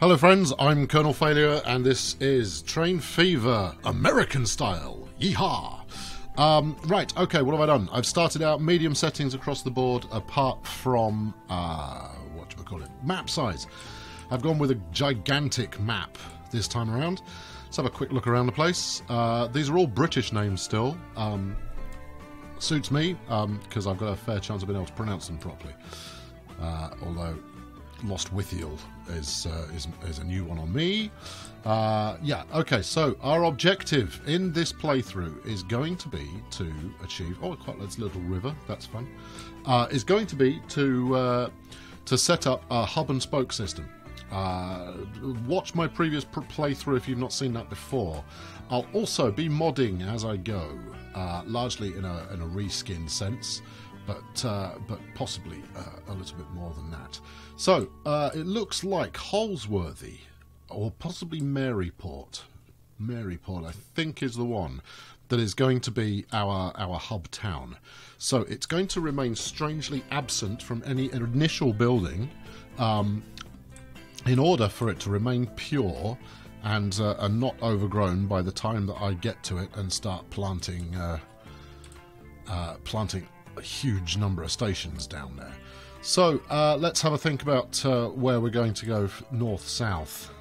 Hello friends, I'm Colonel Failure and this is Train Fever, American style. Yeehaw! Right, okay, what have I done? I've started out medium settings across the board apart from, map size. I've gone with a gigantic map this time around. Let's have a quick look around the place. These are all British names still. Suits me, because I've got a fair chance of being able to pronounce them properly. Although Lostwithiel is a new one on me. Yeah, okay, so our objective in this playthrough is going to be to achieve... Oh, quite a little river, that's fun. Is going to be to set up a hub and spoke system. Watch my previous playthrough if you've not seen that before. I'll also be modding as I go, largely in a reskin sense. But possibly a little bit more than that. So, it looks like Holsworthy, or possibly Maryport. Maryport, I think, is the one that is going to be our hub town. So, it's going to remain strangely absent from any initial building in order for it to remain pure and not overgrown by the time that I get to it and start planting a huge number of stations down there. So let's have a think about where we're going to go north-south.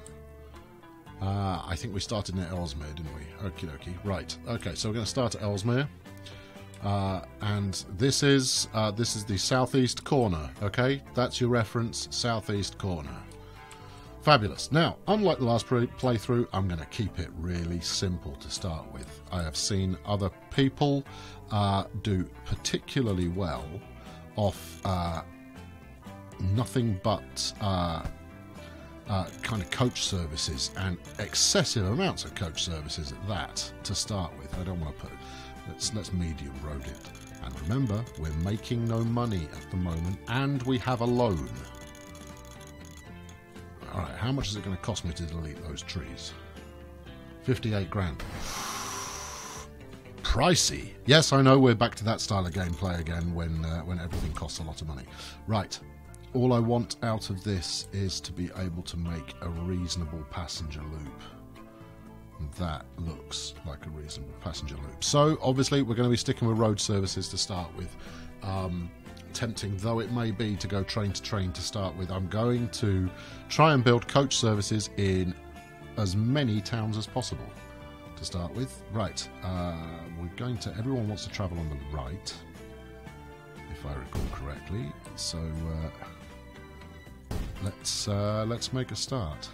I think we started near Ellesmere, didn't we? Okie dokie. Right. Okay, so we're going to start at Ellesmere. And this is the southeast corner, okay? That's your reference, southeast corner. Fabulous. Now, unlike the last playthrough, I'm going to keep it really simple to start with. I have seen other people do particularly well off nothing but kind of coach services, and excessive amounts of coach services at that to start with. I don't want to put it. Let's medium road it. And remember, we're making no money at the moment, and we have a loan. Alright, how much is it going to cost me to delete those trees? 58 grand. Pricey. Yes, I know we're back to that style of gameplay again when everything costs a lot of money. Right. All I want out of this is to be able to make a reasonable passenger loop. That looks like a reasonable passenger loop. So, obviously, we're going to be sticking with road services to start with. Tempting though it may be to go train to train to start with, I'm going to try and build coach services in as many towns as possible to start with. Right, everyone wants to travel on the right, if I recall correctly. So let's make a start.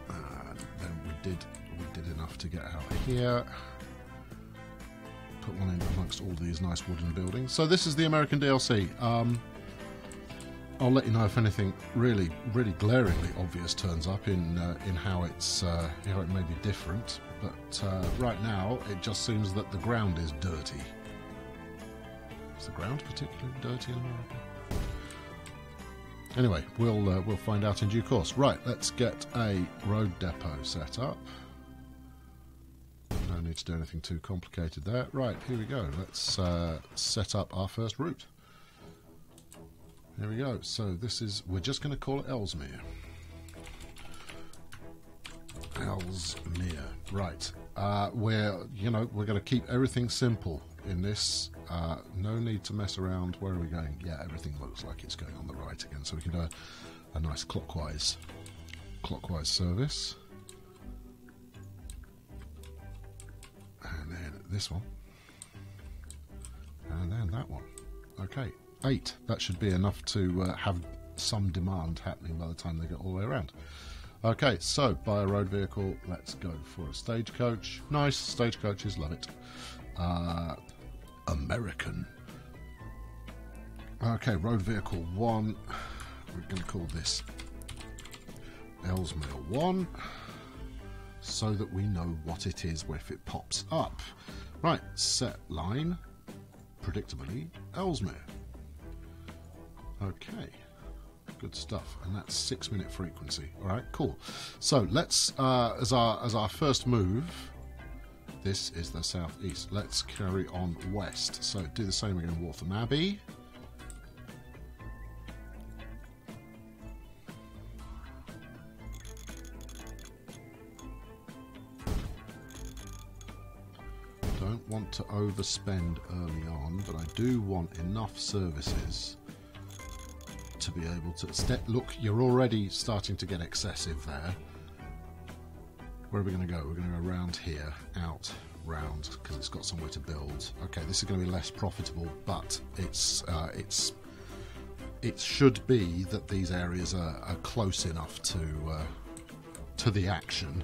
Then we did enough to get out here. Put one in amongst all these nice wooden buildings. So this is the American DLC. I'll let you know if anything really glaringly obvious turns up in how it's how it may be different. But right now, it just seems that the ground is dirty. Is the ground particularly dirty in America? Anyway, we'll find out in due course. Right, let's get a road depot set up. No need to do anything too complicated there. Right, here we go. Let's set up our first route. Here we go. So we're just going to call it Ellesmere. Ellesmere. Right. We're going to keep everything simple in this. No need to mess around. Where are we going? Yeah, everything looks like it's going on the right again. So we can do a nice clockwise service. And then this one. And then that one. Okay, 8. That should be enough to have some demand happening by the time they get all the way around. Okay, so buy a road vehicle. Let's go for a stagecoach. Nice, stagecoaches, love it. American. Okay, road vehicle 1. We're going to call this Ellesmere 1. So that we know what it is if it pops up. Right, set line, predictably, Ellesmere. Okay, good stuff, and that's 6-minute frequency. All right, cool. So let's, as our first move, this is the southeast. Let's carry on west. So do the same again, Waltham Abbey. want to overspend early on, but I do want enough services to be able to... Look, you're already starting to get excessive there. Where are we going to go? We're going to go around here, out, round, because it's got somewhere to build. Okay, this is going to be less profitable, but it should be that these areas are close enough to the action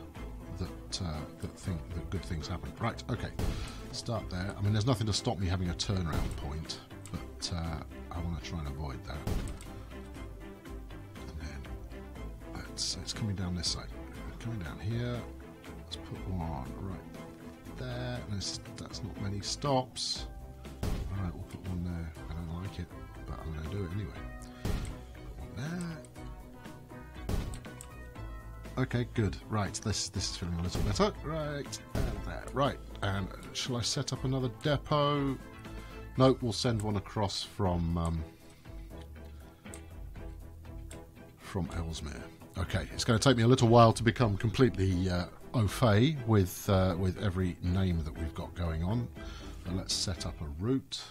that good things happen. Right, okay, start there. I mean, there's nothing to stop me having a turnaround point, but I want to try and avoid that. And then it's coming down this side. Coming down here. Let's put one right there. That's not many stops. All right, we'll put one there. I don't like it, but I'm going to do it anyway. Put one there. Okay, good. Right, this is feeling a little better. Right, and there. Right, and shall I set up another depot? No, we'll send one across from Ellesmere. Okay, it's going to take me a little while to become completely au fait with every name that we've got going on. But let's set up a route.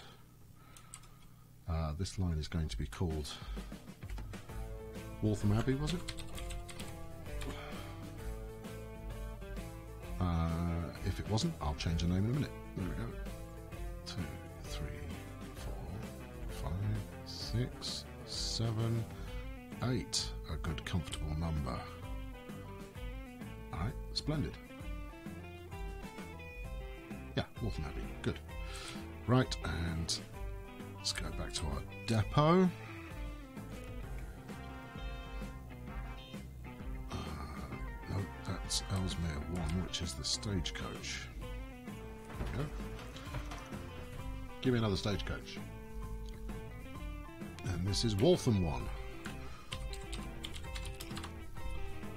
This line is going to be called Waltham Abbey, was it? If it wasn't, I'll change the name in a minute. There we go. 2, 3, 4, 5, 6, 7, 8. A good, comfortable number. Alright, splendid. Yeah, Waltham Abbey. Good. Right, and let's go back to our depot. That's Ellesmere 1, which is the stagecoach. There we go. Give me another stagecoach. And this is Waltham 1.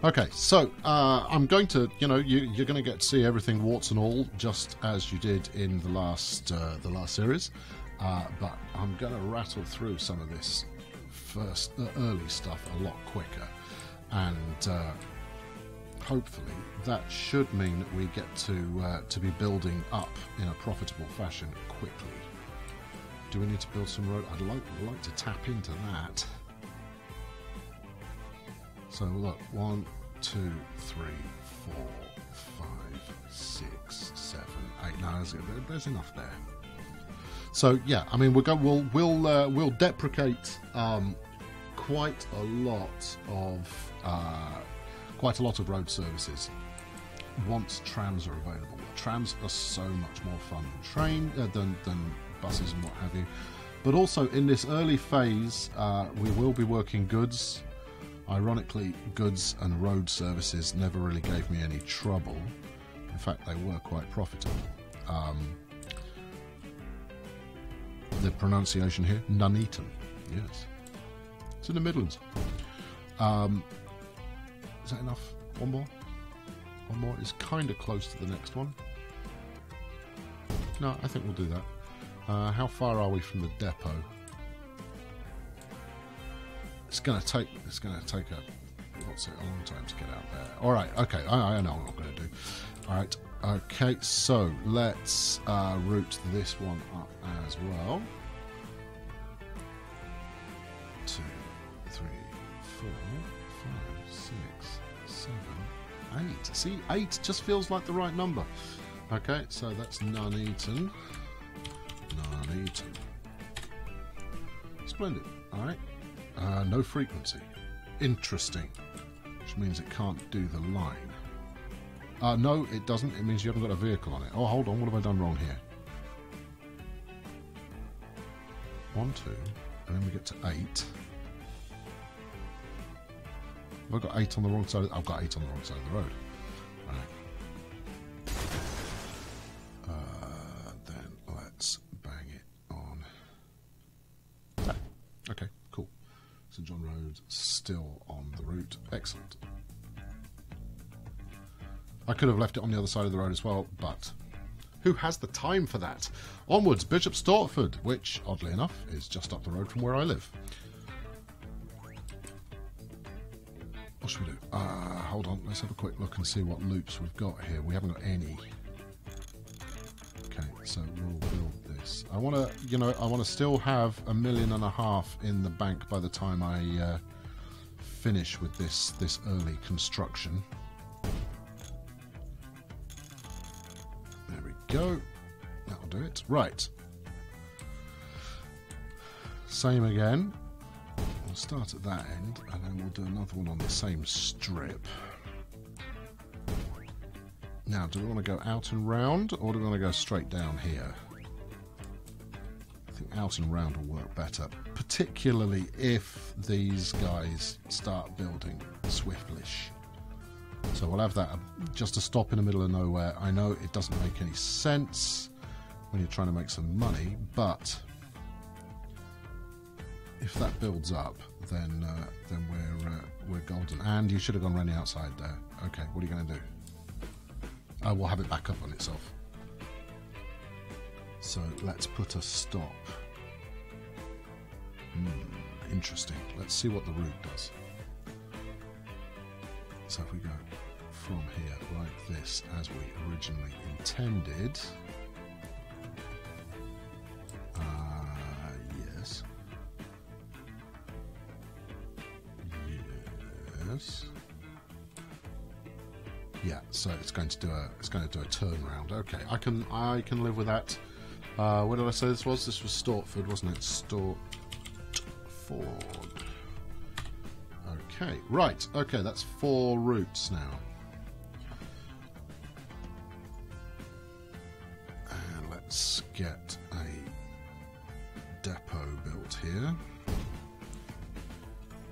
Okay, so I'm going to, you're going to get to see everything warts and all, just as you did in the last series. But I'm going to rattle through some of this early stuff a lot quicker, and hopefully that should mean that we get to be building up in a profitable fashion quickly. Do we need to build some road? I'd like to tap into that. So look, 1, 2, 3, 4, 5, 6, 7, 8. No, there's enough there. So yeah, I mean we'll deprecate quite a lot of road services once trams are available. Trams are so much more fun than buses and what have you. But also in this early phase, we will be working goods. Ironically, goods and road services never really gave me any trouble. In fact, they were quite profitable. The pronunciation here, Nuneaton. Yes. It's in the Midlands. Is that enough? One more? One more is kind of close to the next one. No, I think we'll do that. How far are we from the depot? It's going to take a long time to get out there. All right, okay, I know what I'm going to do. All right, okay, so let's route this one up as well. 2, 3, 4, 5, 6, 7, 8. See, 8 just feels like the right number. Okay, so that's Nuneaton. Nuneaton. Splendid. All right. No frequency. Interesting. Which means it can't do the line. No, it doesn't. It means you haven't got a vehicle on it. Oh, hold on. What have I done wrong here? 1, 2, and then we get to 8. Have I got 8 on the wrong side? I've got 8 on the wrong side of the road. Right. Then let's bang it on. There. Okay, cool. St John Road still on the route. Excellent. I could have left it on the other side of the road as well, but who has the time for that? Onwards, Bishop Stortford, which, oddly enough, is just up the road from where I live. What should we do? Hold on, let's have a quick look and see what loops we've got here. We haven't got any. Okay, so we'll build this. I want to, you know, I want to still have $1.5 million in the bank by the time I finish with this early construction. There we go. That'll do it. Right. Same again. We'll start at that end, and then we'll do another one on the same strip. Now, do we want to go out and round, or do we want to go straight down here? I think out and round will work better, particularly if these guys start building swiftlish. So we'll have that just a stop in the middle of nowhere. I know it doesn't make any sense when you're trying to make some money, but if that builds up, then we're golden. And you should have gone around the outside there. Okay, what are you going to do? We'll have it back up on itself. So let's put a stop. Interesting. Let's see what the route does. So if we go from here like this, as we originally intended. Yes. Yes. Yeah, so it's going to do a turn round. Okay, I can live with that. What did I say this was? This was Stortford, wasn't it? Stortford. Okay, right. Okay, that's 4 routes now. And let's get a depot built here.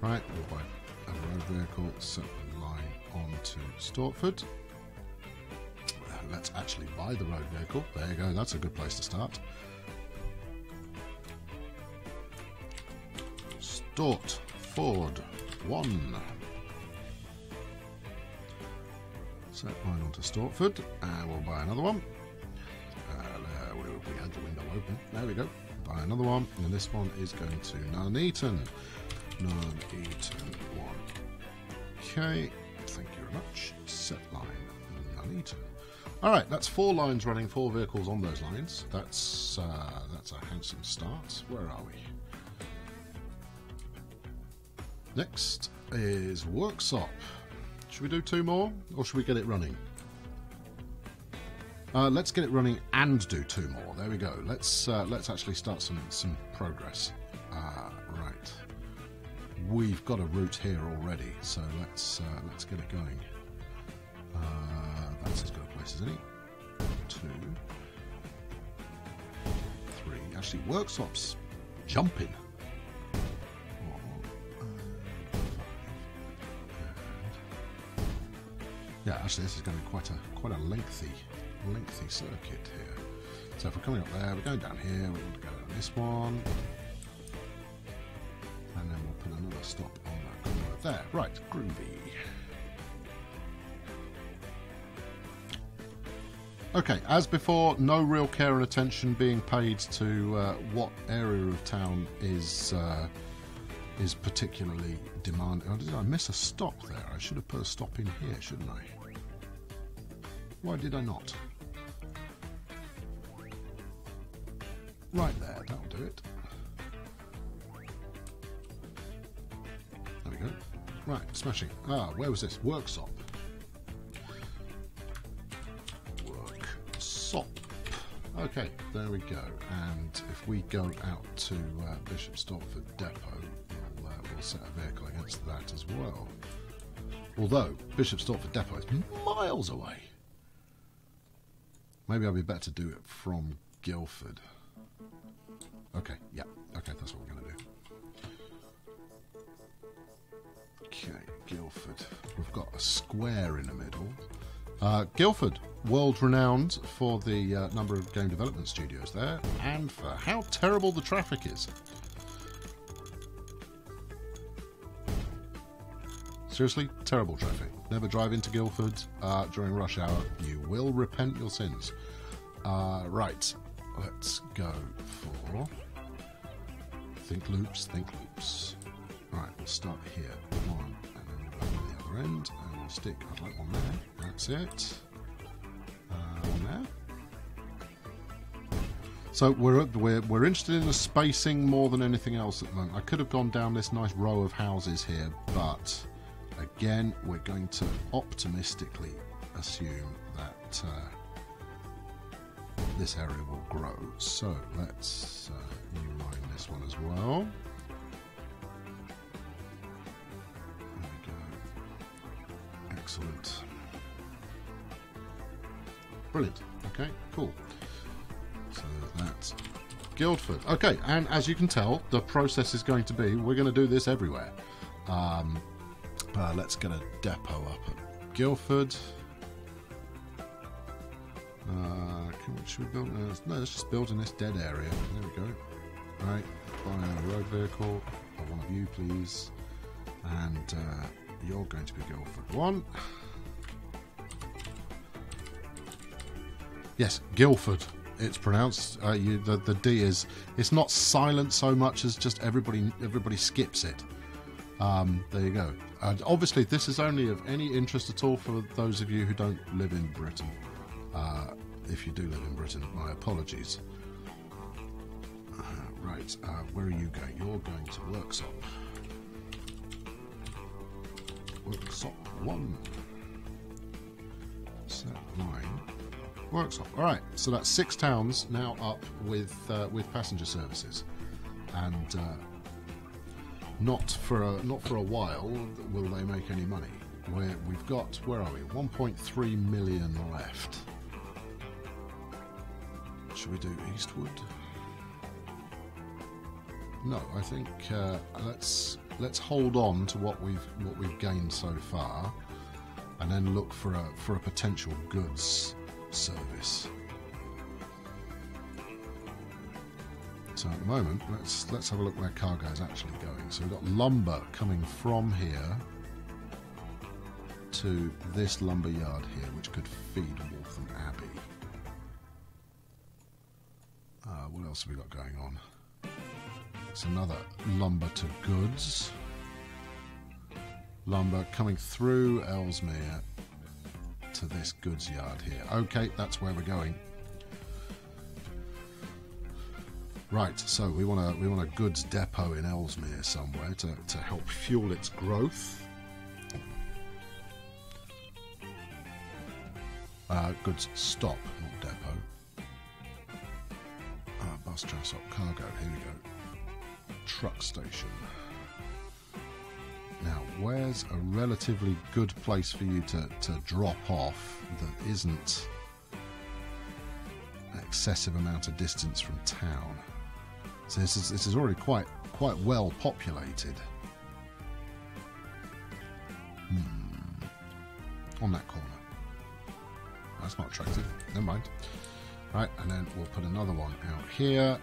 Right, we'll buy a road vehicle, set the line onto Stortford. Let's actually buy the road vehicle. There you go, that's a good place to start. Stortford 1. Set line onto Stortford, and we'll buy another one. We had the window open. There we go. Buy another one, and this one is going to Nuneaton. Nuneaton 1. Okay, thank you very much. Set line Nuneaton. Alright, that's 4 lines running, 4 vehicles on those lines. That's a handsome start. Where are we? Next is Worksop. Should we do 2 more, or should we get it running? Let's get it running and do 2 more. There we go. Let's actually start some progress. Right. We've got a route here already, so let's get it going. That's as good a place as any. 2, 3. Actually, Worksop's jumping. 4, 5. Yeah, actually, this is going to be quite a lengthy circuit here. So if we're coming up there, we're going down here. We're going to go down this one. And then we'll put another stop on that corner there. Right, groovy. Okay, as before, no real care and attention being paid to what area of town is particularly demanding. Oh, did I miss a stop there? I should have put a stop in here, shouldn't I? Why did I not? Right there, that'll do it. There we go. Right, smashing. Where was this? Worksop. Worksop. Okay, there we go. And if we go out to Bishop Stortford Depot, we'll set a vehicle against that as well. Although, Bishop Stortford Depot is miles away. Maybe I'll be better to do it from Guildford. Okay, yeah. Okay, that's what we're going to do. Okay, Guildford. We've got a square in the middle. Guildford, world renowned for the number of game development studios there, and for how terrible the traffic is. Seriously, terrible traffic. Never drive into Guildford during rush hour. You will repent your sins. Right, let's go for think loops, think loops. Right, we'll start here. 1, and then we'll go to the other end, and we'll stick. I'd like one there. That's it. One there. So we're interested in the spacing more than anything else at the moment. I could have gone down this nice row of houses here, but again, we're going to optimistically assume that this area will grow. So let's new line this one as well. There we go. Excellent. Brilliant. Okay, cool. So that's Guildford. Okay, and as you can tell, the process is going to be, we're going to do this everywhere. Let's get a depot up at Guildford. Should we build? No, let's just build in this dead area. There we go. Right, buy a road vehicle. One of you, please. And you're going to be Guildford 1. Yes, Guildford. It's pronounced. The D is. It's not silent so much as just everybody skips it. There you go. Obviously, this is only of any interest at all for those of you who don't live in Britain. If you do live in Britain, my apologies. Right, where are you going? You're going to Worksop. Worksop 1. Set line. Worksop. All right, so that's 6 towns now up with passenger services, and not for a while will they make any money. We've got, where are we? 1.3 million left. Should we do Eastwood? No, I think let's hold on to what we've gained so far, and then look for a potential goods service. So at the moment, let's have a look where cargo is actually going. So we've got lumber coming from here to this lumber yard here, which could feed Waltham Abbey. What else have we got going on? It's another lumber to goods. Lumber coming through Ellesmere to this goods yard here. Okay, that's where we're going. Right, so we want a goods depot in Ellesmere somewhere to help fuel its growth. Goods stop, not depot. Bus transport cargo. Here we go. Truck station. Now, where's a relatively good place for you to drop off that isn't an excessive amount of distance from town? So this is already quite well populated. On that corner. That's not attractive. Never mind. Right, and then we'll put another one out here.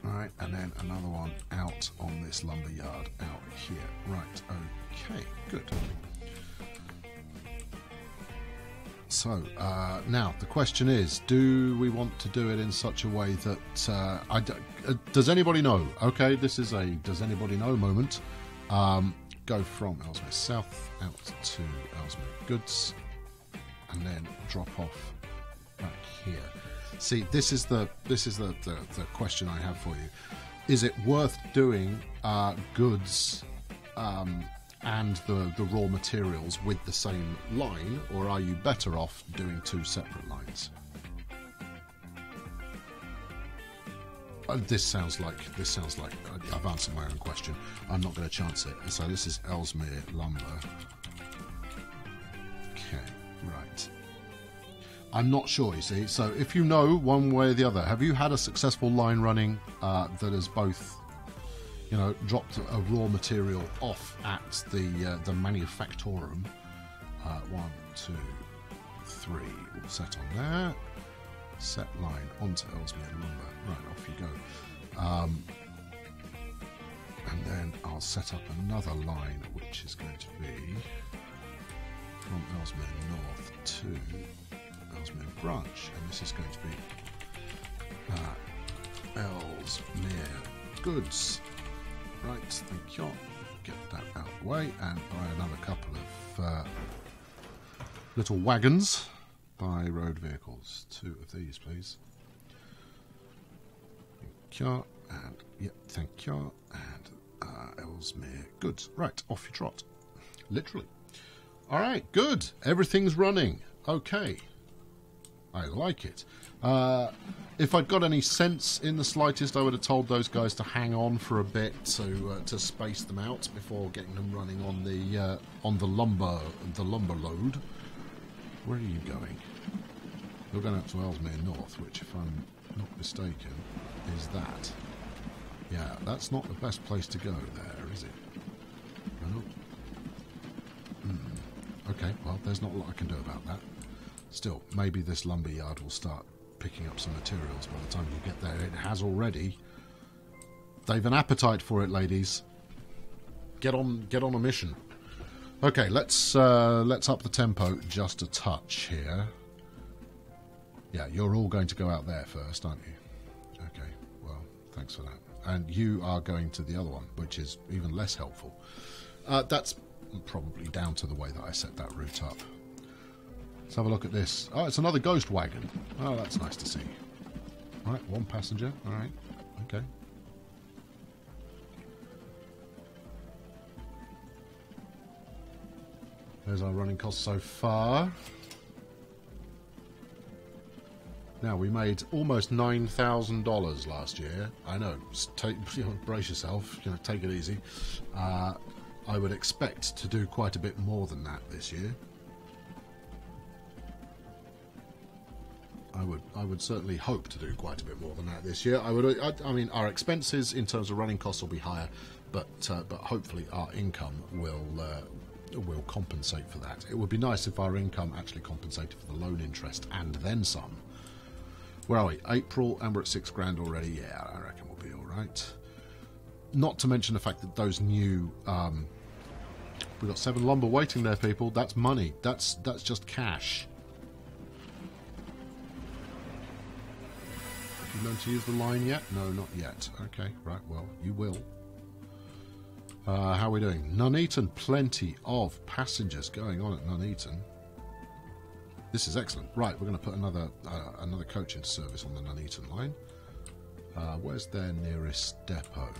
Right, and then another one out on this lumber yard out here. Right, okay, good. So, now the question is, do we want to do it in such a way that... does anybody know? Okay, this is a does anybody know moment. Go from Ellesmere South out to Ellesmere Goods, and then drop off back here. See, this is the question I have for you. Is it worth doing goods and the raw materials with the same line, or are you better off doing 2 separate lines? This sounds like I've answered my own question. I'm not going to chance it. So this is Ellesmere lumber. Okay, right. I'm not sure, you see. So if you know one way or the other, have you had a successful line running that has both, dropped a raw material off at the manufactorum? 1, 2, 3. We'll set on there. Set line onto Ellesmere lumber. Right, off you go. And then I'll set up another line, which is going to be from Ellesmere North to Ellesmere Branch, and this is going to be Ellesmere Goods. Right, thank you. Get that out of the way and buy another couple of little wagons. Buy road vehicles. 2 of these, please. Thank you. And, yep, thank you. And Ellesmere goods. Right, off you trot. Literally. Alright, good. Everything's running. Okay. I like it. If I'd got any sense in the slightest, I would have told those guys to hang on for a bit to space them out before getting them running on the lumber load. Where are you going? You're going up to Ellesmere North, which, if I'm not mistaken, is that. Yeah, that's not the best place to go there, is it? No. Okay, well, there's not a lot I can do about that. Still, maybe this lumber yard will start picking up some materials by the time you get there. It has already. They've an appetite for it, ladies. Get on a mission. Okay, let's up the tempo just a touch here. Yeah, you're all going to go out there first, aren't you? Okay, well, thanks for that. And you are going to the other one, which is even less helpful. That's probably down to the way that I set that route up. Let's have a look at this. Oh, it's another ghost wagon. Oh, that's nice to see. Right, 1 passenger. All right, okay. There's our running costs so far. Now, we made almost $9,000 last year. I know, brace yourself, take it easy. I would expect to do quite a bit more than that this year. I would certainly hope to do quite a bit more than that this year. I mean, our expenses in terms of running costs will be higher, but hopefully our income will compensate for that. It would be nice if our income actually compensated for the loan interest and then some. Where are we? April, and we're at $6,000 already. Yeah, I reckon we'll be all right. Not to mention the fact that those new, we've got 7 lumber waiting there, people. That's money. That's just cash. Have you learned to use the line yet? No, not yet. Okay, right. Well, you will. How are we doing? Nuneaton, plenty of passengers going on at Nuneaton. This is excellent. Right, we're going to put another coach into service on the Nuneaton line. Where's their nearest depot?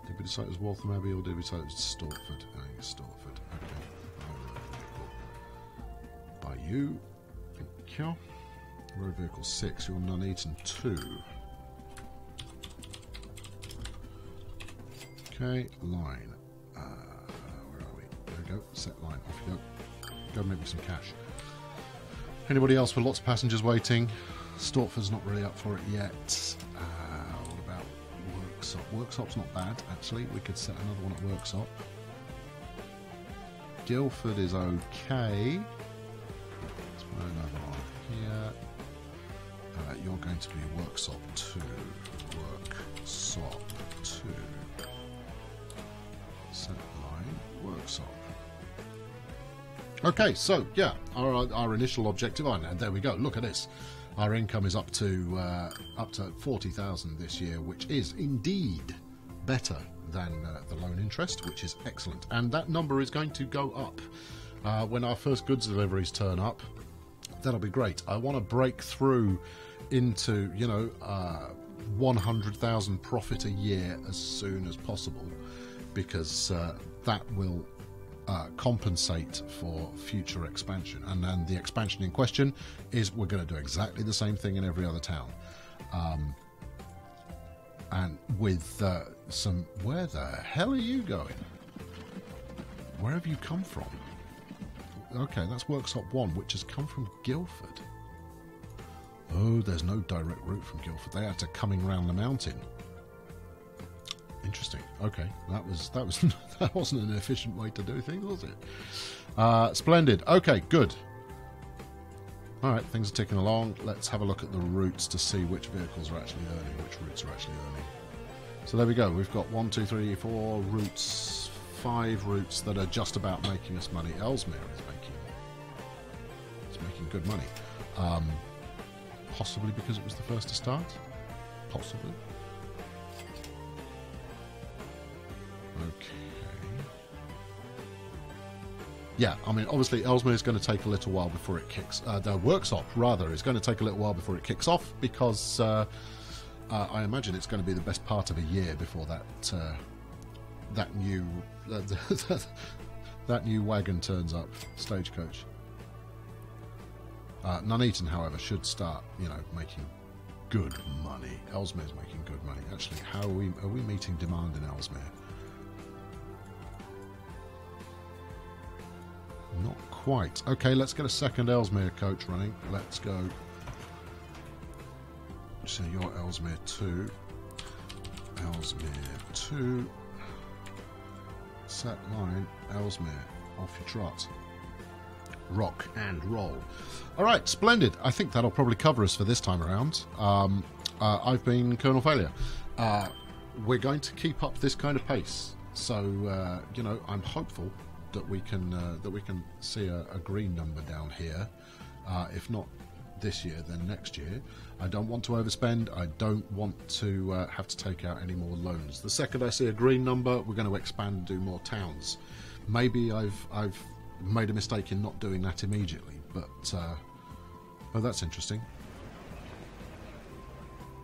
Did we decide it was Waltham Abbey or did we decide it was Stortford? I think it's Stortford. Okay. By you. Thank you. Road vehicle 6, you're Nuneaton 2. Okay, line. Where are we? There we go. Set line. Off you go. Go make me some cash. Anybody else with lots of passengers waiting? Stortford's not really up for it yet. What about Worksop? Worksop's not bad, actually. We could set another one at Worksop. Guildford is okay. Let's put another one here. You're going to be Worksop 2. Worksop 2. Set line. Worksop. Okay, so yeah, our initial objective. And there we go. Look at this. Our income is up to 40,000 this year, which is indeed better than the loan interest, which is excellent. And that number is going to go up when our first goods deliveries turn up. That'll be great. I want to break through into 100,000 profit a year as soon as possible, because that will compensate for future expansion. And then the expansion in question is we're going to do exactly the same thing in every other town, and with some. Where the hell are you going? Where have you come from? Okay, that's Worksop 1, which has come from Guildford. Oh, there's no direct route from Guildford. They had to coming round the mountain. Interesting. Okay, that wasn't an efficient way to do things, was it? Splendid. Okay, good. All right, things are ticking along. Let's have a look at the routes to see which vehicles are actually earning, which routes are actually earning. So there we go. We've got 1, 2, 3, 4 routes, 5 routes that are just about making us money. Ellesmere is making good money. Possibly because it was the first to start. Possibly. Okay. yeah, I mean, obviously Ellesmere is going to take a little while before it kicks. The Worksop, rather, is going to take a little while before it kicks off because I imagine it's going to be the best part of a year before that new that new wagon turns up, stagecoach. Nuneaton, however, should start, making good money. Ellesmere's making good money. Actually, how are we meeting demand in Ellesmere? Not quite. Okay, let's get a second Ellesmere coach running. Let's go. So you're Ellesmere 2. Ellesmere 2. Set line. Ellesmere. Off your trot. Rock and roll. Alright, splendid. I think that'll probably cover us for this time around. I've been Colonel Failure. We're going to keep up this kind of pace. So, I'm hopeful that we can see a green number down here. If not this year, then next year. I don't want to overspend. I don't want to have to take out any more loans. The second I see a green number, we're going to expand and do more towns. Maybe I've made a mistake in not doing that immediately, but oh, that's interesting.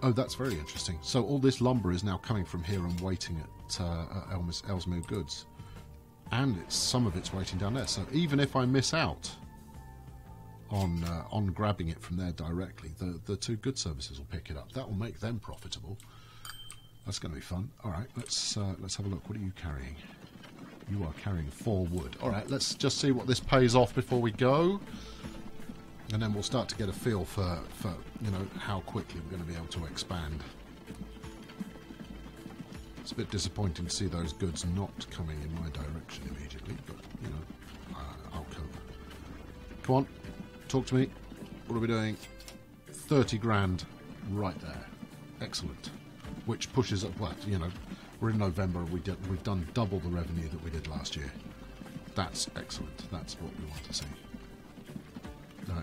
Oh, that's very interesting. So all this lumber is now coming from here and waiting at Ellesmere Goods, and some of it's waiting down there. So even if I miss out on grabbing it from there directly, the two goods services will pick it up. That will make them profitable. That's going to be fun. All right, let's have a look. What are you carrying? You are carrying 4 wood. All right, let's just see what this pays off before we go, and then we'll start to get a feel for how quickly we're going to be able to expand. It's a bit disappointing to see those goods not coming in my direction immediately, but I'll cope. Come on, talk to me. What are we doing? 30 grand right there. Excellent. Which pushes up what, we're in November, we've done double the revenue that we did last year. That's excellent. That's what we want to see.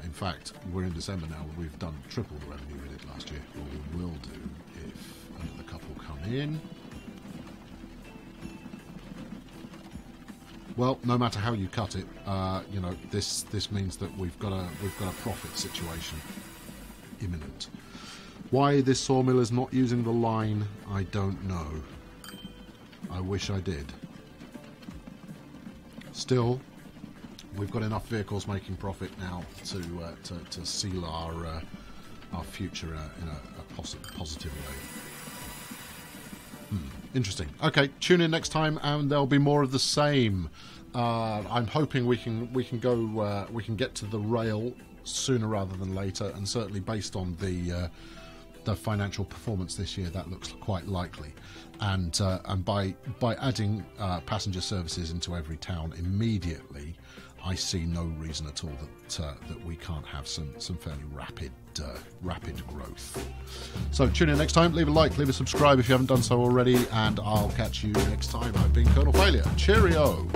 In fact, we're in December now, we've done triple the revenue we did last year. Or we will do if another couple come in. Well, no matter how you cut it, this means that we've got a profit situation imminent. Why this sawmill is not using the line, I don't know. I wish I did. Still, we've got enough vehicles making profit now to seal our future in a positive way. Interesting. Okay, tune in next time, and there'll be more of the same. I'm hoping we can get to the rail sooner rather than later, and certainly based on the financial performance this year, that looks quite likely. And by adding passenger services into every town immediately, I see no reason at all that we can't have some fairly rapid growth. So tune in next time. Leave a like, leave a subscribe if you haven't done so already, and I'll catch you next time. I've been Colonel Failure. Cheerio.